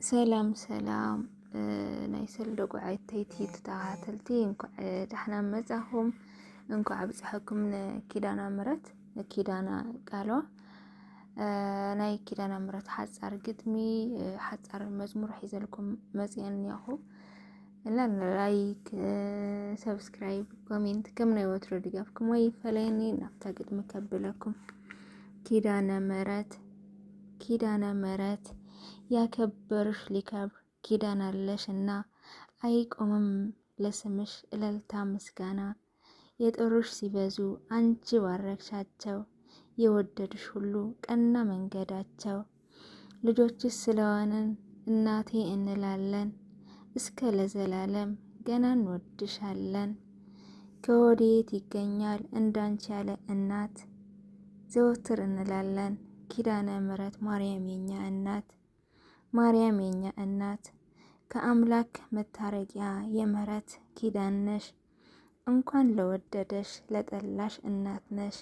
ሰላም ሰላም ናይ ሰልደጉ ዓይተይቲ ተኸታተልቲ እንኳዕ ዳሕና መጻኹም እንኳዕ ብጽሕኩም ንኪዳና ምረት ንኪዳና ቃልዋ ናይ ኪዳና ምረት ሓጻር ግጥሚ ሓጻር መዝሙር ሒዘልኩም መጽአን ያኹ ላይክ ሰብስክራይብ ኮሜንት ከም ናይ ወትሮ ድጋፍኩም ወይ ፈለኒ ናፍታ ግጥሚ ከብለኩም ኪዳነ ምረት ያከበርሽ ሊከብር ኪዳን አለሽና አይቆምም ለስምሽ እልልታ ምስጋና የጠሩሽ ሲበዙ አንቺ ባረክሻቸው የወደዱሽ ሁሉ ቀና መንገዳቸው ልጆችሽ ስለሆንን እናቴ እንላለን እስከ ለዘላለም ገና እንወድሻለን ከወዴት ይገኛል እንዳንቺ ያለ እናት ዘወትር እንላለን ኪዳነ ምረት ማርያም የኛ እናት ማርያም የኛ እናት ከአምላክ መታረቂያ የምሕረት ኪዳን ነሽ እንኳን ለወደደሽ ለጠላሽ እናት ነሽ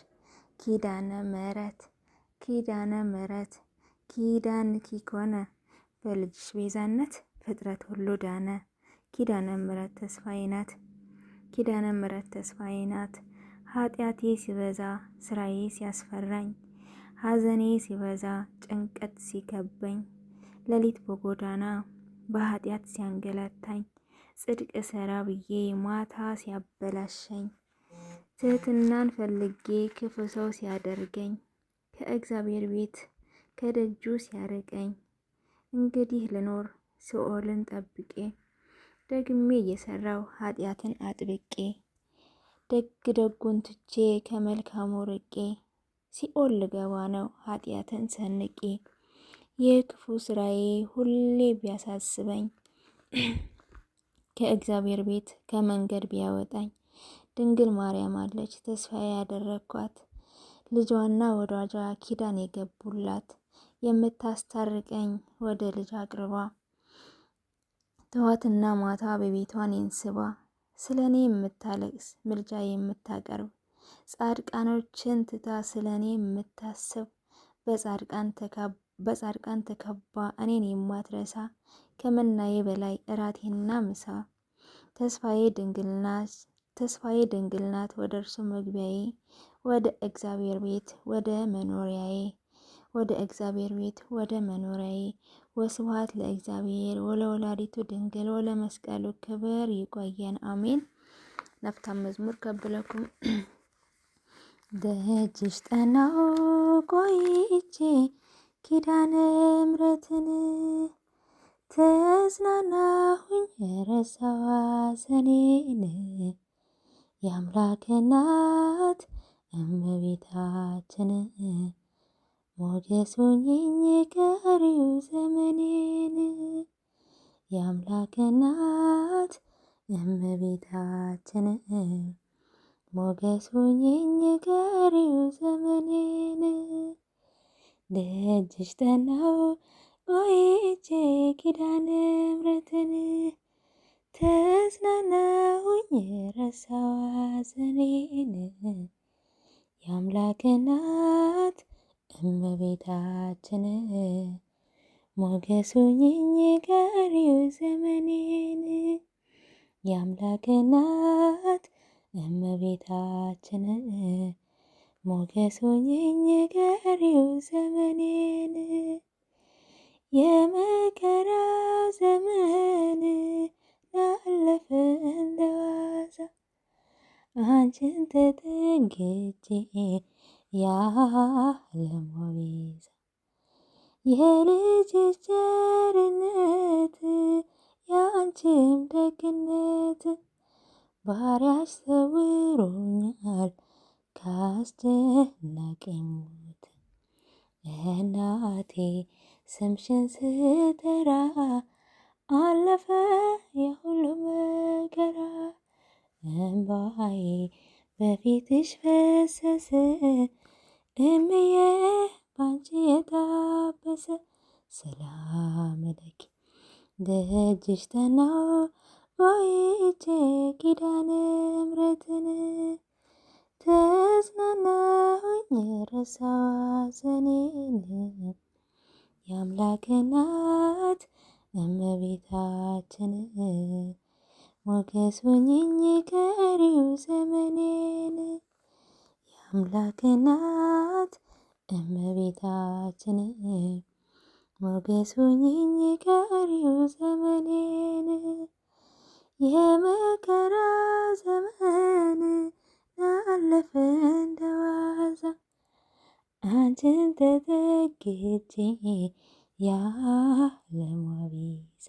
ኪዳነ ምረት ኪዳን ኪኮነ በልጅሽ ቤዛነት ፍጥረት ሁሉ ዳነ ኪዳነ ምረት ተስፋዬ ናት ኃጢአቴ ሲበዛ ስራዬ ሲያስፈራኝ ሐዘኔ ሲበዛ ጭንቀት ሲከበኝ ሌሊት በጎዳና በኃጢአት ሲያንገላታኝ ጽድቅ ሰራ ብዬ ማታ ሲያበላሸኝ ትህትናን ፈልጌ ክፉ ሰው ሲያደርገኝ ከእግዚአብሔር ቤት ከደጁ ሲያርቀኝ እንግዲህ ልኖር ሲኦልን ጠብቄ ደግሜ እየሰራው ኃጢአትን አጥብቄ ደግ ደጉን ትቼ ከመልካሙ ርቄ ሲኦል ልገባ ነው ኃጢአትን ሰንቄ የክፉ ስራዬ ሁሌ ቢያሳስበኝ ከእግዚአብሔር ቤት ከመንገድ ቢያወጣኝ ድንግል ማርያም አለች ተስፋዬ ያደረኳት ልጇና ወዳጇ ኪዳን የገቡላት የምታስታርቀኝ ወደ ልጅ አቅርባ ጠዋትና ማታ በቤቷን ይንስባ ስለኔ የምታለቅስ ምልጃ የምታቀርብ ጻድቃኖችን ትታ ስለኔ የምታስብ በጻድቃን ተከባ እኔን የማትረሳ ከመናዬ በላይ እራቴና ምሳ ተስፋዬ ድንግልናት ወደ እርሱ መግቢያዬ ወደ እግዚአብሔር ቤት ወደ መኖሪያዬ ወስብሐት ለእግዚአብሔር ወለወላዲቱ ድንግል ወለመስቀሉ ክብር ይቆየን አሜን። ናፍታ መዝሙር ከብለኩም ደጅሽ ጠናው ቆይቼ ኪዳነ ምሕረትን ተጽናናሁኝ ረሳሁ ሐዘኔን የአምላክ እናት እመቤታችን ሞገስ ሁኚኝ ቀሪው ዘመኔን የአምላክ እናት እመቤታችን ሞገስ ሁኚኝ ቀሪው ዘመኔን ደጅሽ ጠናው ቆይቼ ኪዳነ ምሕረትን ተጽናናሁኝ ረሳሁ ሐዘኔን የአምላክ እናት እመቤታችን ሞገስ ሁኚኝ ቀሪው ዘመኔን የአምላክ እናት እመቤታችን ሞገስ ሁኚኝ ቀሪው ዘመኔን የመከራ ዘመን ላለፈ እንደዋዛ አንቺን ተጠግቼ የዓለም ቤዛ የልጅሽ ቸርነት የአንቺም ደግነት ባሪያሽ ሰውሮኛል ካስጨናቂ ሞት እናቴ ስምሽን ስጠራ አለፈ የሁሉ መከራ እንባዬ በፊትሽ ፈሰሰ እምዬ ባንቺ የታበሰ ሰላም ለኪ ደጅሽ ጠናው ቆይቼ ኪዳነ ምሕረትን ተጽናናሁኝ ረሳሁ ሐዘኔን የአምላክ እናት እመቤታችን ሞገስ ሁኚኝ ቀሪው ዘመኔን የአምላክ እናት እመቤታችን ሞገስ ሁኚኝ ቀሪው ዘመኔን የመከራ ዘመን አለፈ እንደዋዛ አንቺን ተጠግቼ የዓለም ቤዛ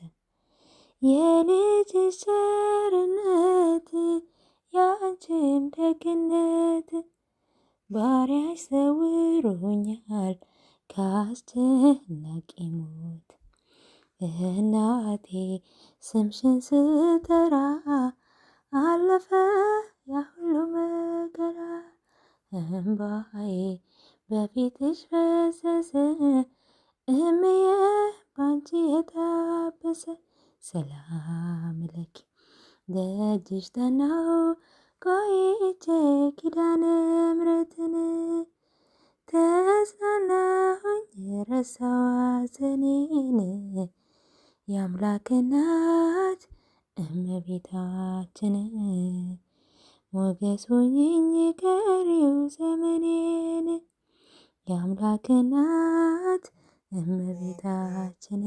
የልጅሽ ቸርነት ያንቺም ደግነት ባሪያሽ ሰውሮኛል ከአስጨናቂ ሞት እናቴ ስምሽን ስጠራ አለፈ ያ ሁሉ መከራ እምባዬ በፊትሽ ፈሰሰ እምዬ ባንቺ የታበሰ ሰላም ለኪ ደጅሽ ጠናሁ ቆይቼ ኪዳነ ምሕረትን ተጽናናሁኝ ረሳሁ ሐዘኔን የአምላክ እናት እመቤታችን ሞገስ ሁኚኝ ቀሪው ዘመኔን የአምላክ እናት እመቤታችን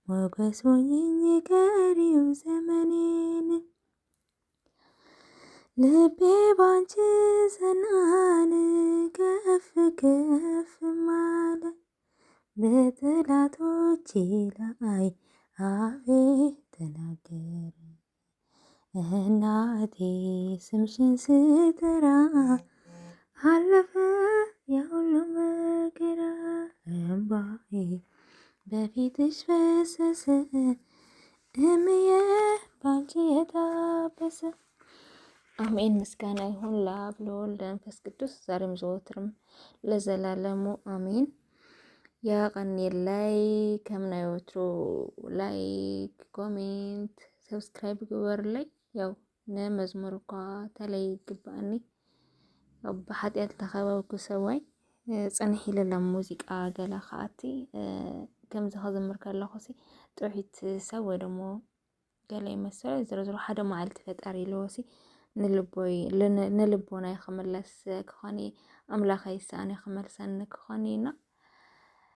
ሞገስ ሁኚኝ ቀሪው ዘመኔን ልቤ ባንቺ ጸናን ከፍ ከፍ አለ በጠላቶቼ ላይ አፌን ተናገረ እናቴ ስምሽን ስጠራ አለፈ ያ ሁሉ መከራ እምባዬ በፊትሽ ፈሰሰ እምዬ ባንቺ የታበሰ አሜን። ምስጋና ይሁን ለአብ ለወልድ ለመንፈስ ቅዱስ ዛሬም ዘወትርም ለዘላለሙ አሜን። ያቀኔ ላይ ከምናይ ወትሮ ላይክ ኮሜንት ሰብስክራይብ ግበር ላይ ያው ነመዝሙር እኳ ተለይ ግባእኒ ያው በኃጢአት ተኸበብኩ ሰዋይ ፀንሒ ለላ ሙዚቃ ገላ ከኣቲ ከም ዝኸዘምር ከለኹሲ ጥውሒት ሰብ ወይ ደሞ ገለ ይመስለ ዝረዝሮ ሓደ መዓልቲ ፈጣሪ ኢልዎሲ ንልቦናይ ክምለስ ክኾኒ ኣምላኸይ ሳእኒ ክመልሰኒ ክኾኒ ኢና